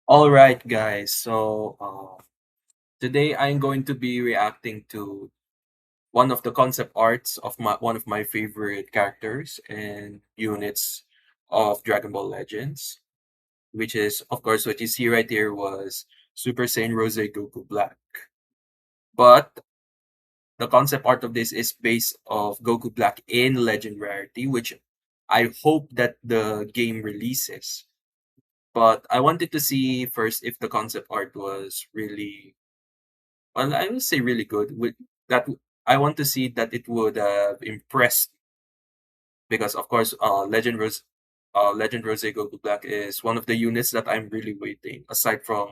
All right, guys. Today I'm going to be reacting to one of the concept arts of one of my favorite characters and units of Dragon Ball Legends, which is, of course, what you see right here was Super Saiyan Rose Goku Black. But the concept art of this is based of Goku Black in Legend Rarity, which I hope that the game releases. But I wanted to see first if the concept art was really well, I would say really good. With that, I want to see that it would impress because, of course, Legend Rose Goku Black is one of the units that I'm really waiting. Aside from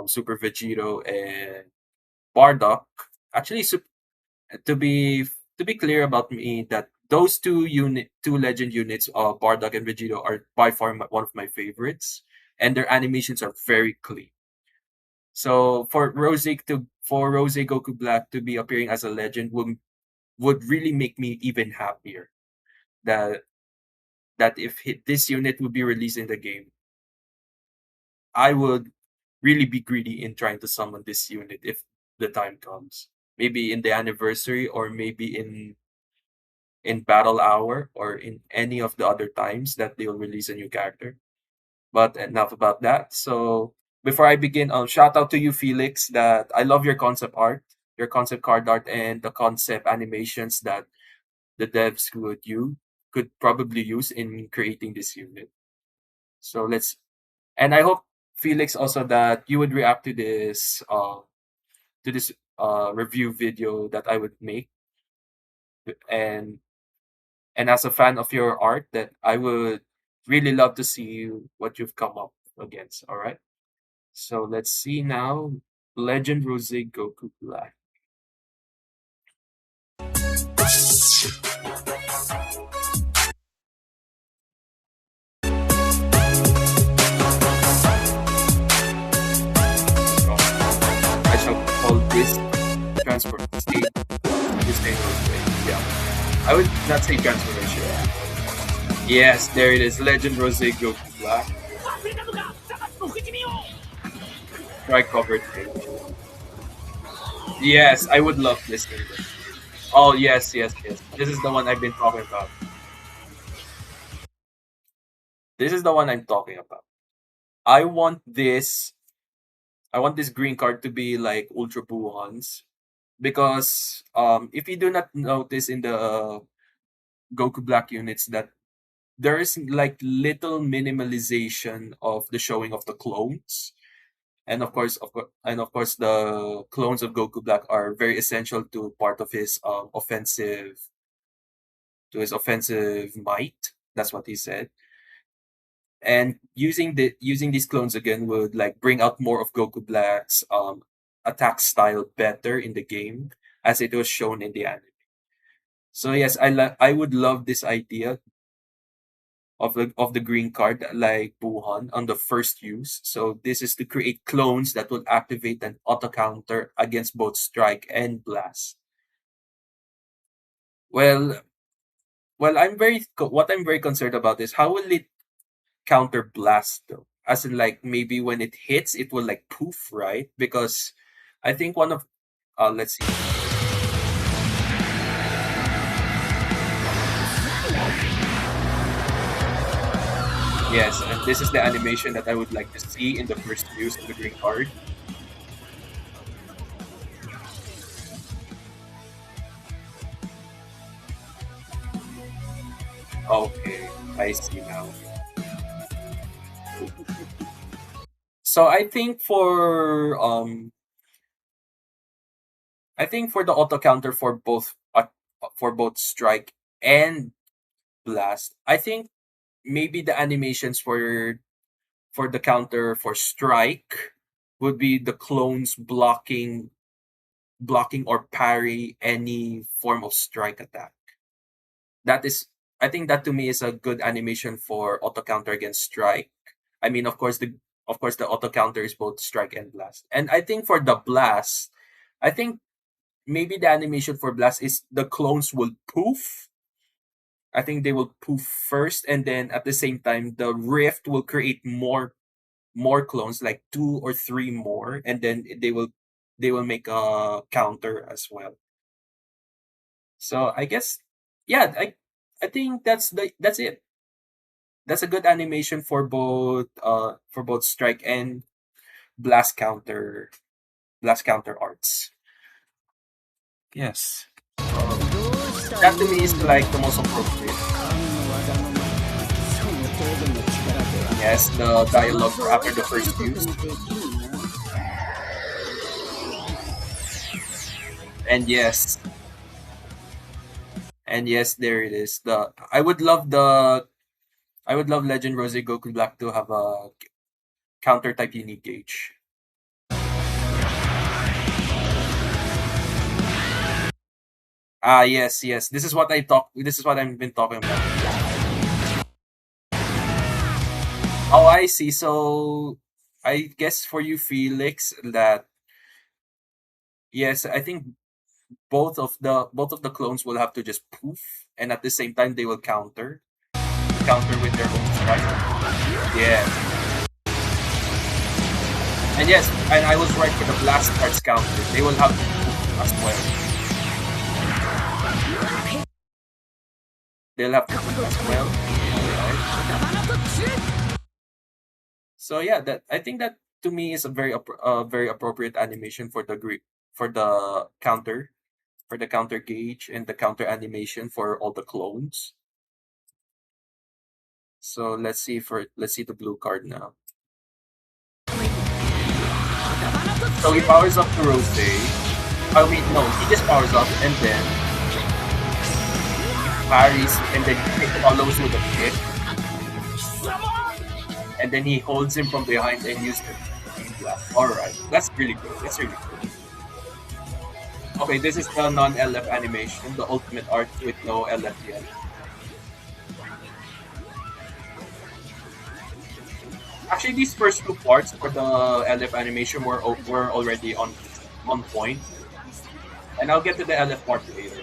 Super Vegito and Bardock, actually, to be to be clear about me, that those two Legend units, Bardock and Vegito, are by far one of my favorites, and their animations are very clean. So for Rose Goku Black to be appearing as a legend would really make me even happier. That if this unit would be released in the game, I would really be greedy in trying to summon this unit if the time comes. Maybe in the anniversary, or maybe in battle hour, or in any of the other times that they'll release a new character. But enough about that. So before I begin, shout out to you, Felix, that I love your concept art, your concept card art, and the concept animations that the devs could probably use in creating this unit. So and I hope, Felix, also that you would react to this review video that I would make, and as a fan of your art, that I would really love to see what you've come up against. All right. So let's see now. Legend Rose Goku Black. I shall call this this name Rose. Yeah. I would not say transformation. Yes, there it is. Legend Rose Goku Black. Try covered page. Yes, I would love this game. Oh yes, yes, yes. This is the one I've been talking about. This is the one I'm talking about. I want this I want this green card to be like Ultra Buhans, because if you do not notice in the Goku Black units that there is like little minimalization of the showing of the clones. And of course, the clones of Goku Black are very essential to part of his offensive might. That's what he said. And using these clones again would like bring out more of Goku Black's attack style better in the game, as it was shown in the anime. So yes, I would love this idea of the green card like Buhan on the first use. So this is to create clones that will activate an auto counter against both strike and blast. Well, what I'm very concerned about is how will it counter blast though? As in, like, maybe when it hits, it will like poof, right? Because I think one of let's see. Yes, and this is the animation that I would like to see in the first use of the green card. Okay, I see now. So I think for the auto counter for both strike and blast, I think maybe the animations for the counter for strike would be the clones blocking or parry any form of strike attack. That is I think that to me is a good animation for auto counter against strike. I mean, of course the auto counter is both strike and blast. And I think for the blast, I think maybe the animation for blast is the clones will poof. I think they will poof first, and then at the same time the rift will create more more clones, like two or three more, and then they will make a counter as well. So I guess, yeah, I think that's it. That's a good animation for both strike and blast counter blast counter arts. Yes. Uh, that to me is like the most appropriate. Yes, the dialogue for after the first use. And yes, and yes, there it is. I would love Legend Rose Goku Black to have a counter type unique gauge. Ah, yes, yes. This is what I've been talking about. Oh, I see. So I guess for you, Felix, that yes, I think both of the clones will have to just poof, and at the same time they will counter with their own strike. Yes, and yes, and I was right for the blast arts counter. They will have to poof as well. They'll have to poof as well. All right. So yeah, that I think that to me is a very appropriate animation for the Greek for the counter for the counter gauge and the counter animation for all the clones. So let's see the blue card now. So he powers up to Rose. I mean, no, he just powers up and then he parries and then he follows with a kick and then he holds him from behind and uses the team blast. All right, that's really good. That's really good. Okay, this is the non-LF animation, the ultimate art with no LF yet. Actually, these first two parts for the LF animation were already on point, and I'll get to the LF part later.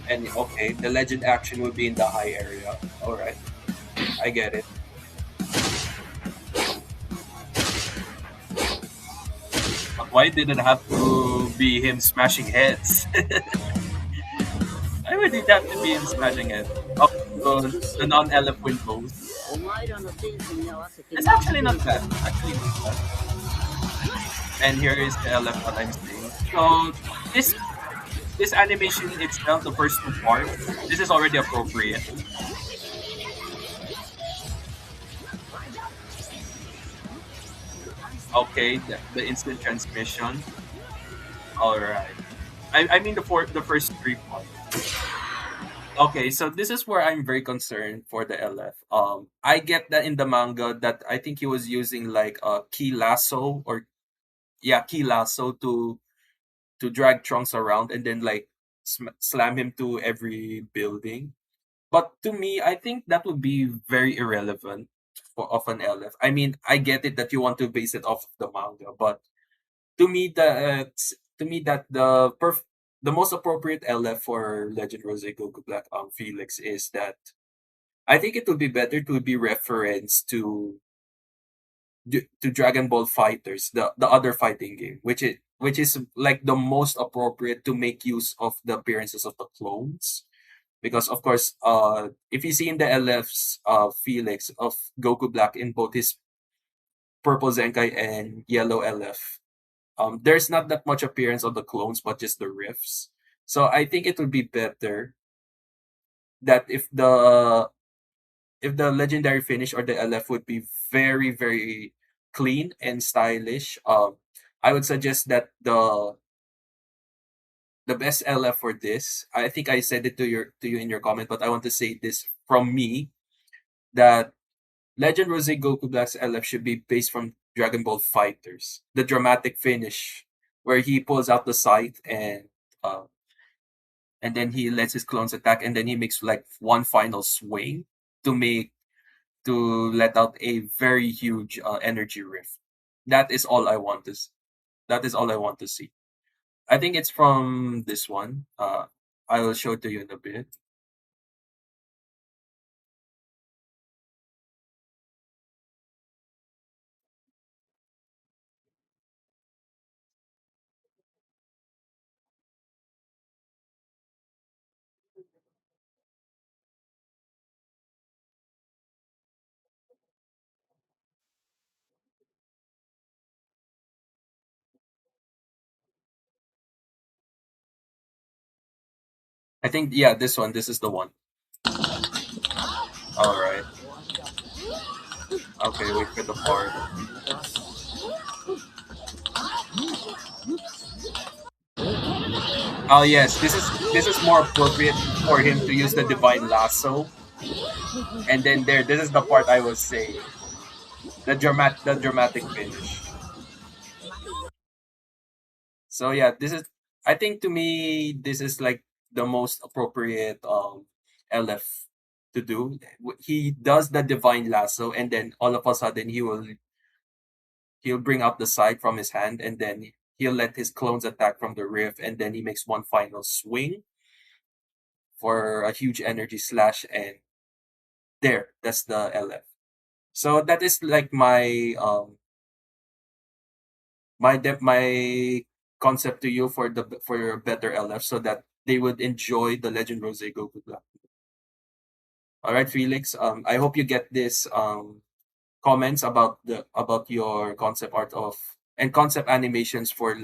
And okay, the legend action will be in the high area. All right, I get it. But why did it have to be him smashing heads? Why would it have to be him smashing heads? Oh, the non-LF windows. It's actually not bad. Actually not bad. And here is the LF what I'm saying. So this this animation itself, the first two parts, this is already appropriate. Okay, the instant transmission. All right. I mean the first three parts. Okay, so this is where I'm very concerned for the LF. I get that in the manga that I think he was using like a key lasso or yeah, key lasso to drag Trunks around and then like slam him to every building. But to me, I think that would be very irrelevant of an LF. I mean, I get it that you want to base it off of the manga, but to me, the most appropriate LF for Legend Rose Goku Black Felix is that I think it would be better to be referenced to Dragon Ball Fighters, the other fighting game, which is like the most appropriate to make use of the appearances of the clones. Because of course, if you see in the LFs Felix of Goku Black in both his purple Zenkai and yellow LF, there's not that much appearance of the clones, but just the riffs. So I think it would be better that if the legendary finish or the LF would be very very clean and stylish. I would suggest that the best LF for this. I think I said it to you in your comment, but I want to say this from me that Legend Rose Goku Black's LF should be based from Dragon Ball Fighters. The dramatic finish where he pulls out the scythe uh, and then he lets his clones attack and then he makes like one final swing to make to let out a very huge energy rift. That is all I want to that is all I want to see. I think it's from this one. I will show it to you in a bit. I think yeah, this one. This is the one. All right. Okay, wait for the part. Oh yes, this is more appropriate for him to use the divine lasso. And then there, this is the part I was saying. The dramatic finish. So yeah, this is, I think to me this is like the most appropriate LF to do. He does the divine lasso and then all of a sudden he'll bring out the scythe from his hand and then he'll let his clones attack from the rift and then he makes one final swing for a huge energy slash and there, that's the LF. So that is like my concept to you for the for your better LF so that they would enjoy the Legend Rose Goku Black. All right, Felix. I hope you get this comments about your concept art of and concept animations for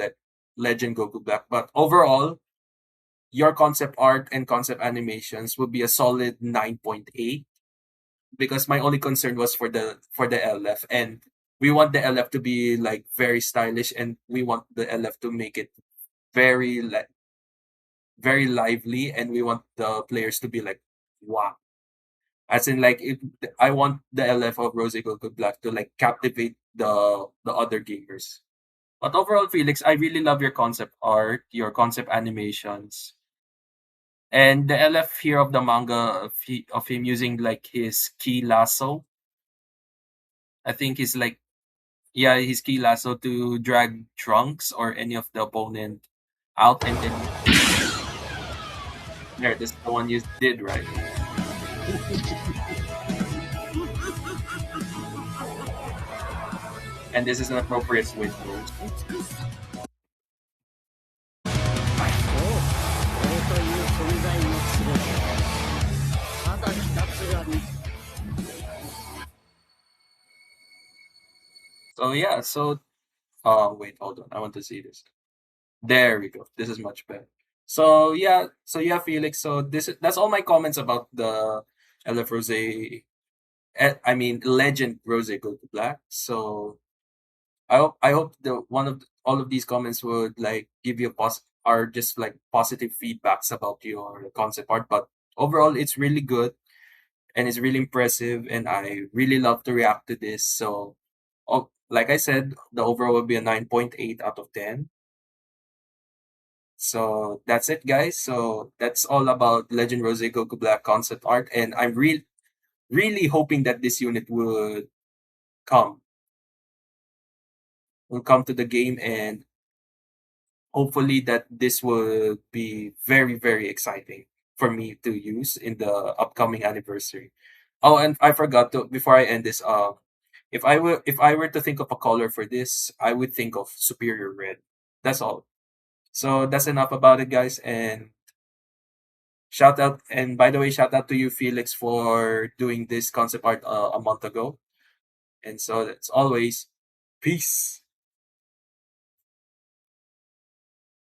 Legend Goku Black. But overall, your concept art and concept animations would be a solid 9.8 because my only concern was for the LF and we want the LF to be like very stylish and we want the LF to make it very very lively and we want the players to be like wow, as in like it, I want the LF of Rose Gold Black to like captivate the other gamers. But overall, Felix, I really love your concept art, your concept animations, and the LF here of the manga of him using like his key lasso. I think he's like yeah, his key lasso to drag Trunks or any of the opponent out, and then there, this is the one you did right, and this is an appropriate switch moves. そう俺という存在の全てただ一つが見 So yeah, so wait, hold on, I want to see this. There we go. This is much better. So yeah, Felix. So that's all my comments about the LF Rose. I mean, Legend Rose Gold Black. So I hope the one of all of these comments would like give you are just like positive feedbacks about your concept art. But overall, it's really good and it's really impressive, and I really love to react to this. So, oh, like I said, the overall will be a 9.8 out of 10. So that's it, guys. So that's all about Legend Rose Goku Black concept art, and I'm really hoping that this unit come will come to the game, and hopefully that this will be very exciting for me to use in the upcoming anniversary. Oh, and I forgot to before I end this. If I were to think of a color for this, I would think of Superior Red. That's all. So that's enough about it, guys, and shout out, and by the way, shout out to you, Felix, for doing this concept art a month ago. And so, that's always peace.